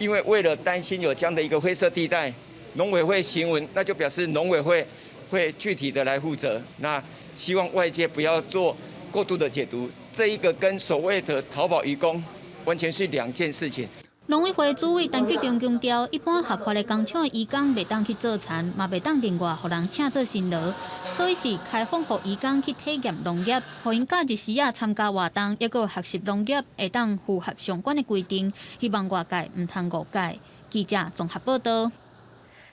因为了担心有这样的一个灰色地带，农委会行文，那就表示农委会会具体的来负责。那希望外界不要做过度的解读。这一个跟所谓的淘宝渔工完全是2件事情。农委会主委陈菊中强调，一般合法的工厂渔工袂当去做田，嘛袂当另外予人请做辛劳，所以是开放予渔工去体验农业，予因假日时参加活动，抑个学习农业，会当符合相关的规定。希望外界唔通误解。记者综合报道。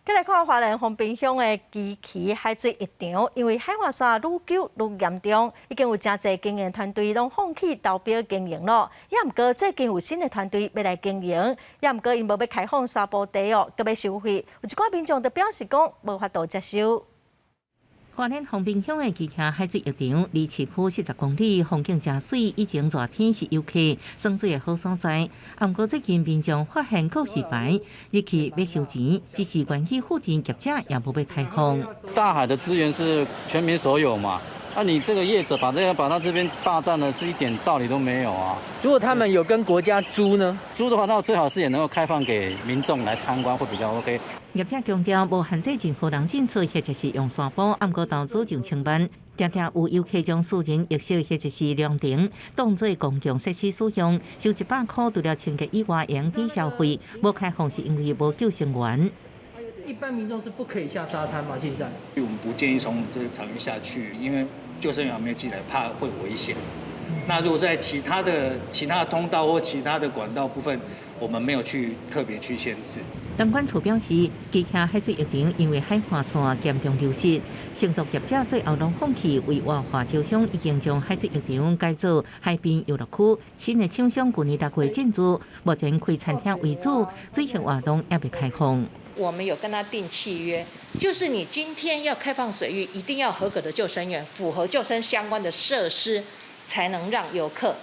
再来看花莲丰滨乡的基期海水浴场，因为海岸线愈久愈严重，已经有真侪经营团队拢放弃投标经营了。也毋过最近有新的团队要来经营，也毋过因无要开放沙坡地哦，搁要收费。有一寡民众就表示讲无法度接受。花莲丰滨乡的基期海水浴场离市区40公里，风景真水，以前热天是游客耍水的好所在。不过最近民众发现告示牌，日期要收钱，只是园区附近业者也无要开放。大海的资源是全民所有嘛？那你这个业者把他这边霸占了，是一点道理都没有啊！如果他们有跟国家租呢？租的话，那最好是也能够开放给民众来参观，会比较 OK。业者强调，无限制任何人进出，或者是用沙坡，不过投资就成本。常常有游客将私人浴室或者是凉亭当作公共设施使用，收100块，除了清洁以外，用抵消费。无开放是因为无救生员。一般民众是不可以下沙滩吗？现在我们不建议从这个场域下去，因为救生员还没有进来，怕会危险。那如果在其他的通道或其他的管道部分，我们没有特别去限制。东管处表示，基期海水浴场因为海岸线严重流失，承租业者最后拢放弃为活化招商，已经将海水浴场改造海滨游乐区。新的厂商去年6月进驻，目前开餐厅为主，水上活动也未开放。我们有跟他订契约，就是你今天要开放水域，一定要合格的救生员，符合救生相关的设施，才能让游客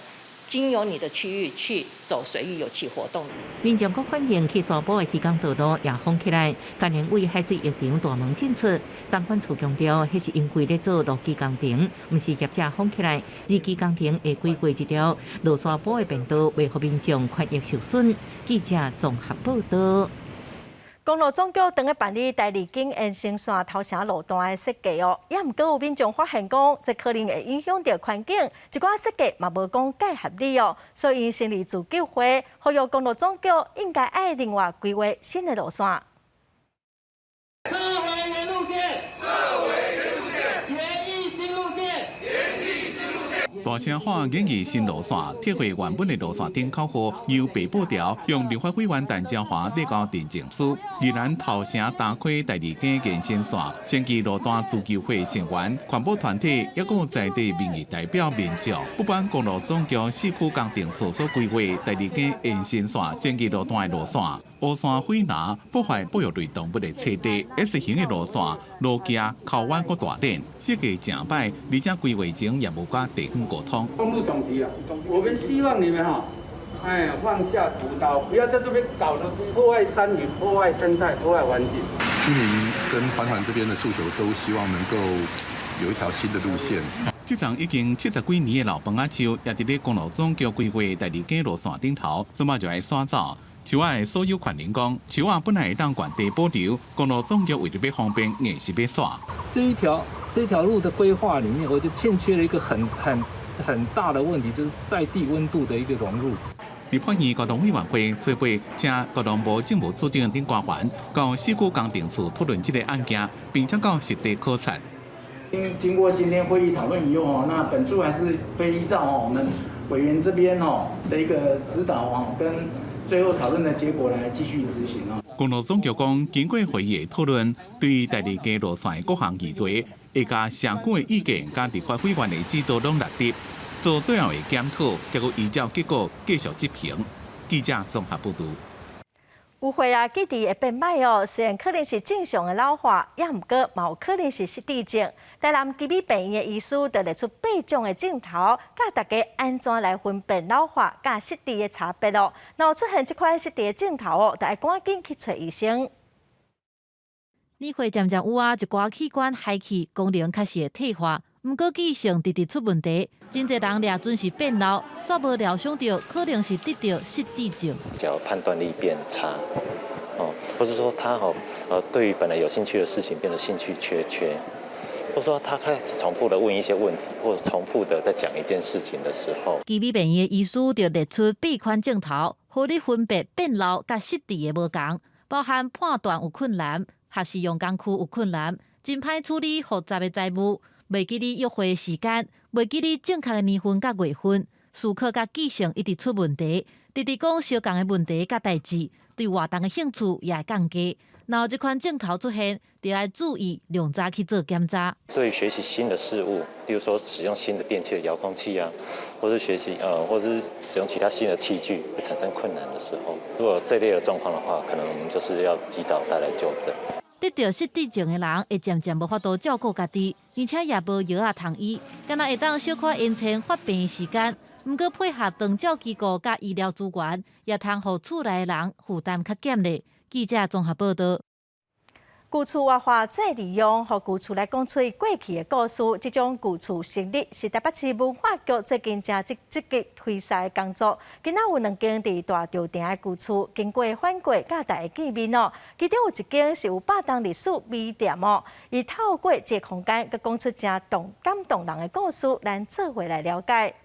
经由你的区域去走水域游憩活动。民众阁反映去沙埔的渔港道路也封起来，今年为海水浴场大门进出。当管处强调，迄是因为咧做路基工程，毋是业者封起来。日基工程会几过一条落沙埔的便道，为互民众权益受损。记者综合报道。公路总局等下办理台二经延伸线头城路段的设计哦，也毋过有民众发现讲，这可能会影响到环境，一寡设计嘛无讲介合理哦，所以因成立自救会，呼吁公路总局应该爱另外规划新的路线。撤回原路线，撤回原路线，延役新路线，延役新路线。大声喊建议新路线，撤回原本的路线顶口号，由北部条向立法委员陈椒华递交陈情书。宜兰头城打开第二间延伸线，先期路段自救会成员、环保团体，也有在地民意代表民众，不管公路总局市区工程处所规划第二间延伸线先期路段的路线。乌山火拿破坏保育类动物的栖地 ，S 型的路线路架靠弯个大点，设计正歹，而且规划前也无甲地方沟通。公路总局啊，我们希望你们放下屠刀，不要在这边搞得破坏山林、破坏生态、破坏环境。居民跟环团这边的诉求都希望能够有一条新的路线。这场已经70几年的老崩仔树，也伫咧公路总局规划第二间路线顶头，即马就来刷走。树仔的所有权人讲，树仔本来会当原地保留，公路总局为了要方便，硬是要刷。这条路的规划里面，我就欠缺了一个很大的问题，就是在地温度的一个融入。立法院交通委员会做会，请交通部政务处长等官员到市区工程处讨论这个案件，并且到实地考察。经过今天会议讨论以后，那本处还是会依照我们委员这边的一个指导跟最后讨论的结果来继续执行哦。公路总局讲，经过会议的讨论，对于第二间路线的各项议题，会甲社区的意见甲立法委员的指导拢落实，做最后的检讨，结果依照结果继续执行。记者综合报道。有血压记忆会变歹哦，虽然可能是正常的老化，也毋过嘛有可能是失智症。台南基比病院的医师就列出8种的镜头，教大家安怎来分辨老化甲失智的差别哦。若出现这款失智的镜头哦，就要赶紧去找医生。年岁渐渐有一寡器官害去，功能确实会退化。毋过记忆性直直出问题，真侪人俩准是变老，煞无料想到可能是得到失智症。叫判断力变差，或者说他对于本来有兴趣的事情变得兴趣缺，或者说他开始重复的问一些问题，或者重复的在讲一件事情的时候，基比病院的医师就列出8款镜头，互你分别变老甲失智的无同，包含判断有困难、学习用工具有困难、真歹处理复杂的债务。袂记你约会的时间，袂记你正确的年份甲月份，思考甲记性一直出问题，直直讲相共的问题甲代志，对活动的兴趣也会降低。若有这款镜头出现，就要注意量早去做检查。对于学习新的事物，例如说使用新的电器的遥控器啊，或是学习或是使用其他新的器具会产生困难的时候，如果有这类的状况的话，可能我们就是要及早带来纠正。得到失智症的人会渐渐无法度照顾家己，而且也无药啊通医，敢若会当小可延长发病的时间。毋过配合长照机构甲医疗资源，也通互厝内的人负担较减咧。记者综合报道。旧厝活化再利用，和旧厝来讲出过去的故事。这种旧厝成立是台北市文化局最近正积极推动的工作。今仔有2间伫大稻埕的旧厝，经过翻过甲大家见面哦。其中有1间是有8档历史美店哦，伊透过这空间，佮讲出真感动人的故事，咱做伙来了解。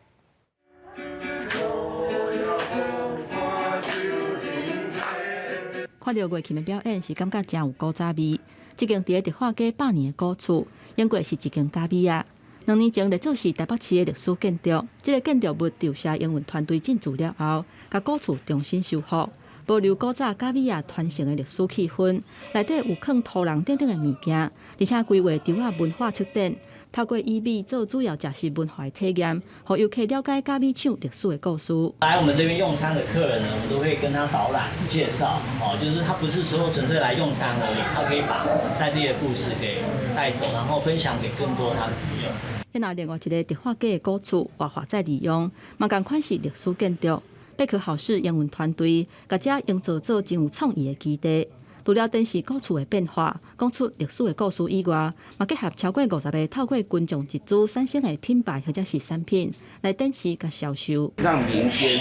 看到乐器的表演是感觉真有古早味。这间伫德化街100年的古厝，应该是一间假米啊。2年前立作是台北市的历史建筑，这个建筑物调社营运团队进驻了后，甲古厝重新修复，保留古早假米啊传承的历史气氛。内底有放土人等等的物件，而且规划场啊文化出展，透过以米做主要食食文化的体验，让游客了解咖米厂历史的故事。来我们这边用餐的客人呢，我们都会跟他导览介绍，就是他不是说纯粹来用餐而已，他可以把在地的故事给带走，然后分享给更多他的朋友。那另外一个迪化街的古厝活化再利用，嘛同款是历史建筑。北科校史营运团队甲这营造做真有创意的基地。除了展示古厝的变化，讲出历史的故事以外，嘛结合超过50个透过群众集资产生的品牌或者是产品来展示甲销售，让民间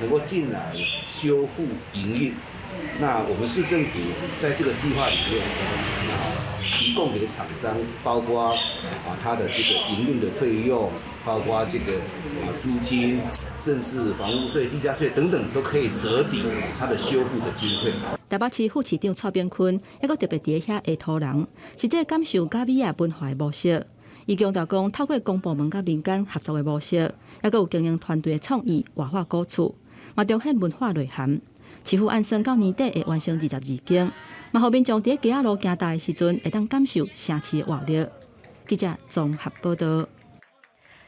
能够进来修复营运。那我们市政府在这个计划里面，提供给厂商，包括它的这个营运的费用，包括这个租金，甚至房屋税、地价税等等，都可以折抵它的修复的经费。台北市副市长蔡炳坤还佫特别伫遐下土人，是这感受咖米亚文化的模式。伊强调讲，透过公部门甲民间合作的模式，还佫有经营团队的创意活化古厝，嘛彰显文化内涵。市府按算到年底会完成22间，嘛互民众伫街仔路行大的时阵，会当感受城市的活力。记者综合报道。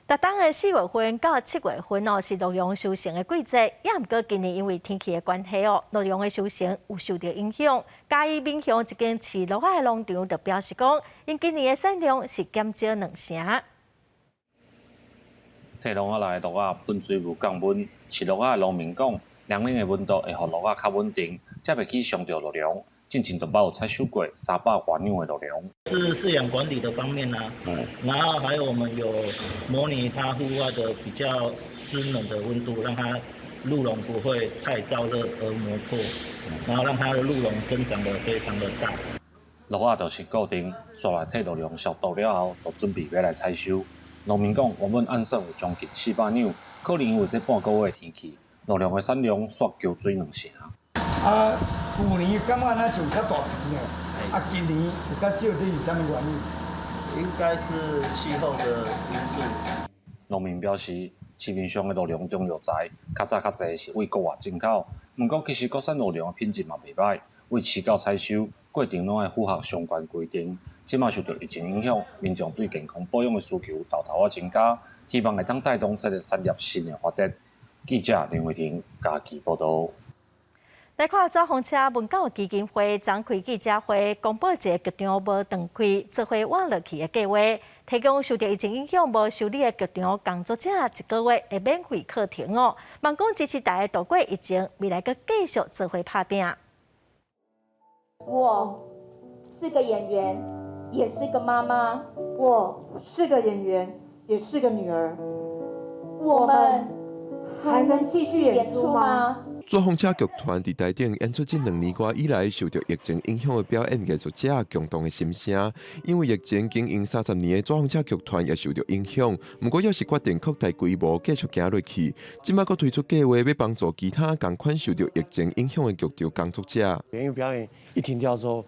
逐当的4月份到7月份是鹿茸收成的季节，也毋过今年因为天气的关系鹿茸的收成有受到影响。嘉义闽乡一间饲鹿仔的农场就表示讲，因今年的产量是减少2成。摕鹿仔来的鹿仔本水无降温，饲鹿仔的农民讲，凉冷的温度会互鹿仔较稳定，才袂去伤到鹿茸。近前都有采收过300多两的鹿茸。是饲养管理的方面呢，然后还有我们有模拟它户外的比较湿冷的温度，让它鹿茸不会太燥热而磨破，然后让它的鹿茸生长得非常的大。鹿仔就是固定刷来替鹿茸消毒了后，就准备要来采收。农民讲，原本按算有将近400两，可能因为这半个月的天气，鹿茸的产量煞叫水2成。去年感觉那就较大片的，今年有较少，这是什么原因？应该是气候的因素。农民表示，市面上的鹿茸中药材较早较侪是为国外进口，不过其实国产鹿茸的品质嘛袂歹，为饲到采收过程拢爱符合相关规定。即马受到疫情影响，民众对健康保养的需求豆豆增加，希望会当带动这个产业新的发展。记者林伟霆嘉义报道。来看走风车文教基金会展开记者会，公布一个剧场无断开，做回往落去的计划，提供受到疫情影响无受理的剧场工作者1个月的免费课程哦。望讲支持大家度过疫情，未来阁继续做回拍拼。我是个演员，也是个妈妈。我是个演员，也是个女儿。我们还能继续演出吗？做风车剧团伫台顶演出近2年多以来受到疫情影响的表演艺术者共同的心声。因为疫情经营30年的做风车剧团也受到影响，不过也是决定扩大规模继续行落去。今麦佫推出计划，要帮助其他同款受到疫情影响的剧场工作者。因为表演一停掉之后，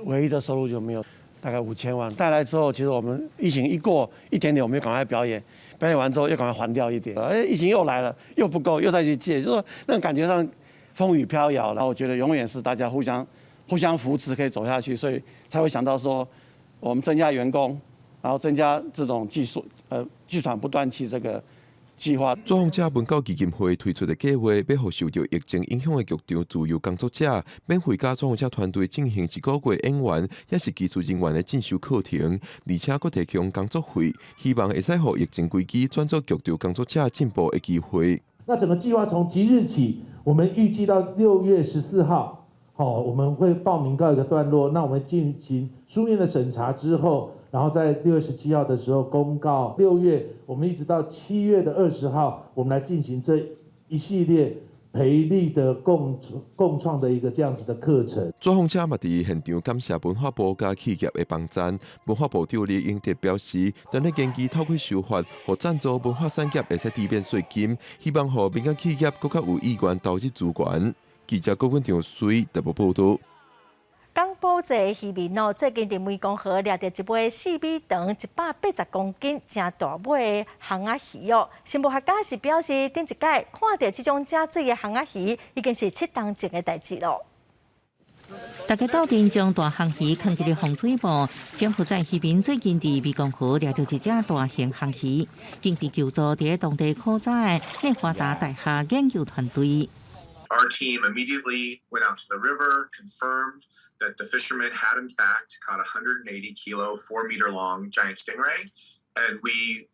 唯一的收入就没有。大概5000万带来之后，其实我们疫情一过一点点，我们又赶快表演，表演完之后又赶快还掉一点。疫情又来了，又不够，又再去借，就是说那种感觉上风雨飘摇。然后我觉得永远是大家互相扶持，可以走下去，所以才会想到说，我们增加员工，然后增加这种剧团不断气这个计划。做风车文教基金会推出的计划，要让受到疫情影响的剧场自由工作者免费甲做风车团队进行1个月演员也是技术人员的进修课程，而且佫提供工作费，希望会使让疫情危机转做剧场工作者进步的机会。那整个计划从即日起，我们预计到6月14号，我们会报名告一个段落。那我们进行书面的审查之后。然后在6月17号的时候公告，6月我们一直到7月20号，我们来进行这一系列培力的共创的一个这样子的课程。做风车嘛，伫现场感谢文化部甲企业的帮赞。文化部长李英德表示，等咧研究透过修法和赞助文化产业会使抵免税金，希望和民间企业更较有意愿投入资源。记者郭文长随台北报道。港埔济渔民最近伫湄公河掠到一尾4米长、180公斤、真大尾的红仔鱼哦。生物学家是表示，顶一届看到这种正水的红仔鱼，已经是7年前的代志咯。大家斗阵将大航鱼放进了洪水部，柬埔寨渔民最近伫湄公河掠到一只大型航鱼，经被救助伫当地考察的内华达大学研究团队。Our team immediately went out to the river, confirmed that the fishermen had in fact caught a 180-kilo, 4-meter-long giant stingray, and we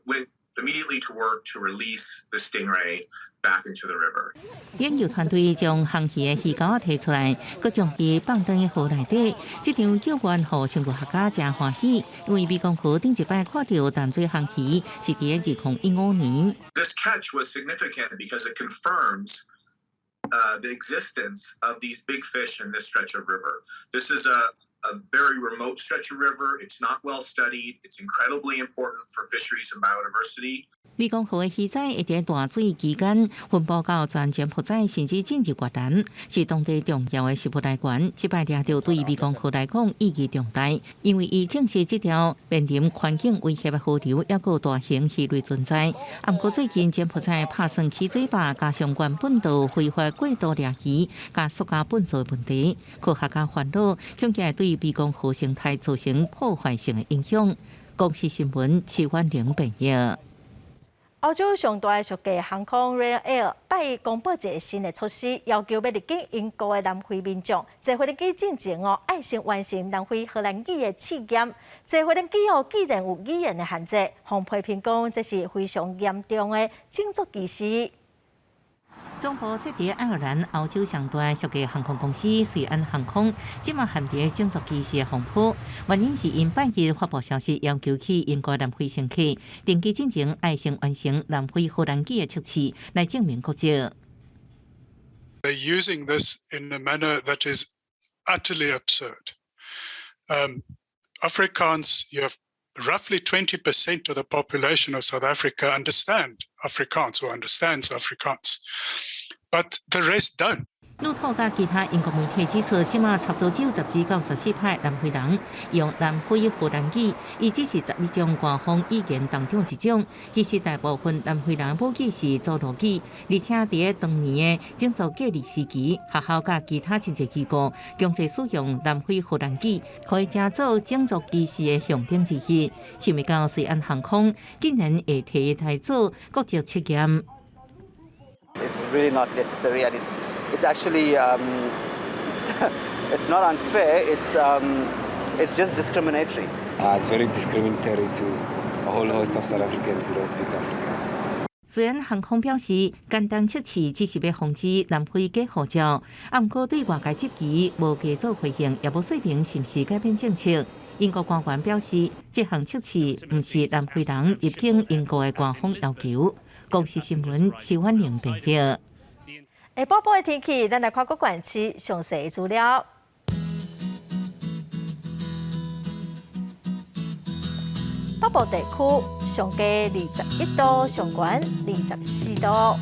went immediately to work to release the stingray back into the river. 研究团队将航鱼的鱼钩提出来，佮将其放进河内底。这场救援互生物学家真欢喜，因为湄公河顶一摆看到淡水航鱼是伫2015年。This catch was significant because it confirms the existence of these big fish in this stretch of river. This is a very remote stretch of river. It's not well studied. It's incredibly important for fisheries and biodiversity. 湄公河的鱼仔会伫大水期间分布到全柬埔寨，甚至进入越南，是当地重要的食物来源。这摆掠到对湄公河来讲意义重大，因为伊正是这条面临环境威胁的河流，也有大型鱼类存在。不过最近柬埔寨拍算起水坝，加上原本就非法过度掠鱼，加塑胶本做问题，科学家烦恼，恐惊会对湄公河生态造成破坏性的影响。公视新闻齐婉玲报道。澳洲上大的属价航空 Ryanair 拜公布一个新的措施，要求要入境英国的南非民众，坐飞机进前爱先完成南非荷兰语的试验。坐飞机既然有语言的限制，洪批评讲这是非常严重的种族歧视。总部设伫爱尔兰，欧洲上大属价航空公司瑞安航空，即马陷伫种族歧视的风波，原因是因拜日发布消息，要求去英国南非乘客登机进前爱先完成南非荷兰语的测试，来证明国籍。They're using this in a manner that is utterly absurd. Afrikaans, you have roughly 20% of the population of South Africa understand Afrikaans or understands Afrikaans, but the rest don't. 路透甲其他英国媒体指出，即马差不多只有13到14%南非人用南非荷兰语，伊只是12种官方语言当中一种。其实大部分南非人母语是祖鲁语，而且伫当年的种族隔离时期，学校甲其他亲戚机构强制使用南非荷兰语，可以加做种族歧视的象征之一。想未到瑞安航空竟然会提来做国籍测验。It's really not necessary, and it's actually it's not unfair. It's just discriminatory. It's very discriminatory to a whole host of South Africans who don't speak Afrikaans. 虽然航空表示简单测试只是要防止南非假护照，不过对外界质疑无加做回应，也无说明是毋是改变政策。英国官员表示，这项测试毋是南非人入境英国的官方要求。公视新闻徐婉玲报道。下晡报的天气，咱来看各县市详细资料。北部地区上低21度，上悬24度；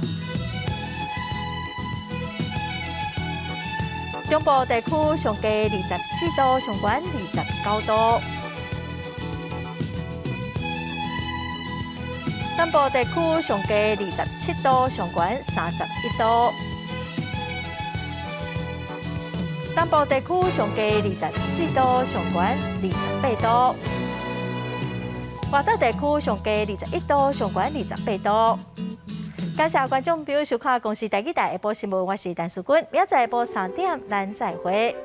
中部地区上低24度，上悬29度；南部地区上低27度，上悬31度；南部地区上低24度，上悬28度；外岛地区上低21度，上悬28度。感谢观众朋友收看《公视台语台下晡新闻》，我是陈淑君，明仔载下晡3点，咱再会。